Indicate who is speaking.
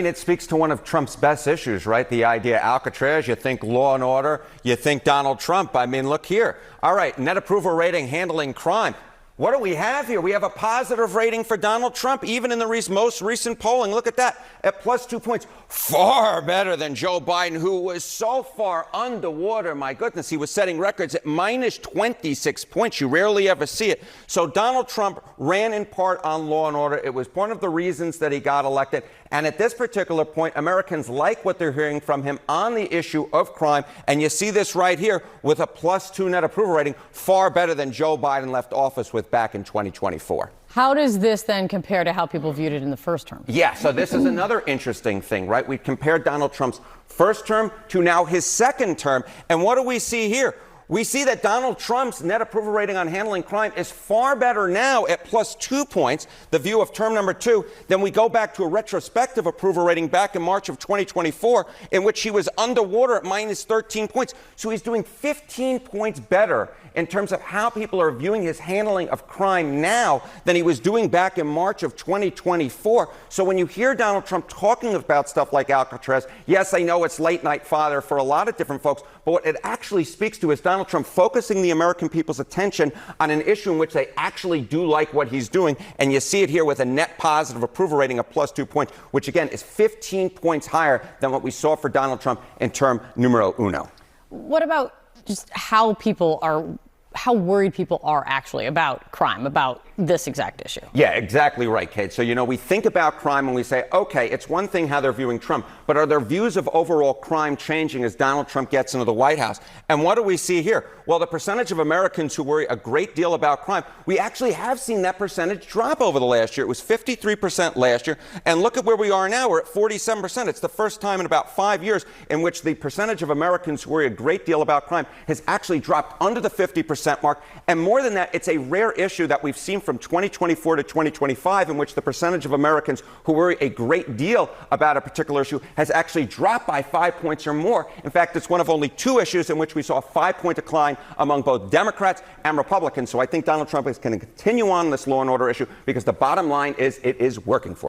Speaker 1: It speaks to one of Trump's best issues, right? The idea Alcatraz, you think law and order, you think Donald Trump. I mean, look here. All right, net approval rating handling crime. What do we have here? We have a positive rating for Donald Trump, even in the most recent polling. Look at that, at plus 2 points. Far better than Joe Biden, who was so far underwater. My goodness, he was setting records at minus 26 points. You rarely ever see it. So Donald Trump ran in part on law and order. It was one of the reasons that he got elected. And at this particular point, Americans like what they're hearing from him on the issue of crime. And you see this right here with a plus 2 net approval rating, far better than Joe Biden left office with back in 2024.
Speaker 2: How does this then compare to how people viewed it in the first term?
Speaker 1: Yeah, so this is another interesting thing, right? We compared Donald Trump's first term to now his second term. And what do we see here? We see that Donald Trump's net approval rating on handling crime is far better now at plus 2 points, the view of term number 2, than we go back to a retrospective approval rating back in March of 2024, in which he was underwater at minus 13 points. So he's doing 15 points better in terms of how people are viewing his handling of crime now than he was doing back in March of 2024. So when you hear Donald Trump talking about stuff like Alcatraz, yes, I know it's late night fodder for a lot of different folks, but what it actually speaks to is Donald Trump focusing the American people's attention on an issue in which they actually do like what he's doing. And you see it here with a net positive approval rating of plus 2 points, which again is 15 points higher than what we saw for Donald Trump in term numero uno.
Speaker 2: What about just how worried people are actually about crime, about this exact issue?
Speaker 1: Yeah, exactly right, Kate. So, we think about crime and we say, okay, it's one thing how they're viewing Trump, but are their views of overall crime changing as Donald Trump gets into the White House? And what do we see here? Well, the percentage of Americans who worry a great deal about crime, we actually have seen that percentage drop over the last year. It was 53% last year. And look at where we are now. We're at 47%. It's the first time in about 5 years in which the percentage of Americans who worry a great deal about crime has actually dropped under the 50% mark. And more than that, it's a rare issue that we've seen from 2024 to 2025 in which the percentage of Americans who worry a great deal about a particular issue has actually dropped by 5 points or more. In fact, it's one of only 2 issues in which we saw a 5-point decline among both Democrats and Republicans. So I think Donald Trump is going to continue on this law and order issue because the bottom line is it is working for him.